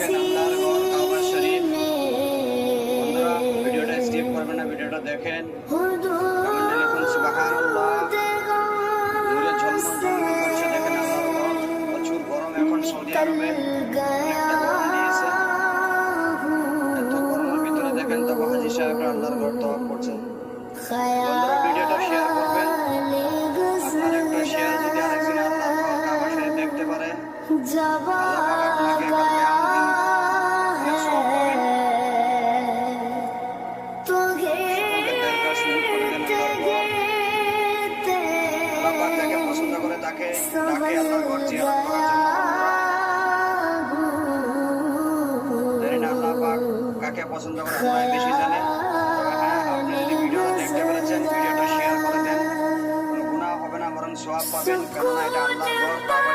দেখেন আল্লাহর ঘর কাবা শরীফ। বন্ধুরা ভিডিওটা স্কিপ করবেন না, ভিডিওটা দেখেন। কমেন্টে লিখুন সুবহানাল্লাহ। নূরে ঝলমল ঝলমল করছে, দেখেন আল্লাহর ঘর। প্রচুর গরম এখন সৌদি আরবে, অনেকটা গরম দিয়েছে। এত গরমের ভিতরে দেখেন তবে হাজী সাহেবরা আল্লাহর ঘর তওয়াফ করছেন। বন্ধুরা ভিডিওটা শেয়ার করবেন। আপনার একটা শেয়ার যদি আরেকজন আল্লাহর ঘর কাবা শরীফ দেখতে পারে, আল্লাহ পাক আপনাকে কাল কিয়ামতের দিন অনেক সওয়াব পাবেন। সকলকে দেখার সুযোগ করে দেন আল্লাহর ঘর। আল্লাহ পাক যাকে পছন্দ করে তাকে ডাকে আল্লাহর ঘর জিয়ারত করার জন্য। জানি না আল্লাহ পাক কাকে পছন্দ করে, আল্লাহই বেশি জানে। তবে হ্যাঁ, আপনি যদি ভিডিওটা দেখতে পেরেছেন, ভিডিওটা শেয়ার করে দেন। কোনো গুনাহ হবে না, বরং সওয়াব পাবেন, কেননা এটা আল্লাহর ঘর কাবা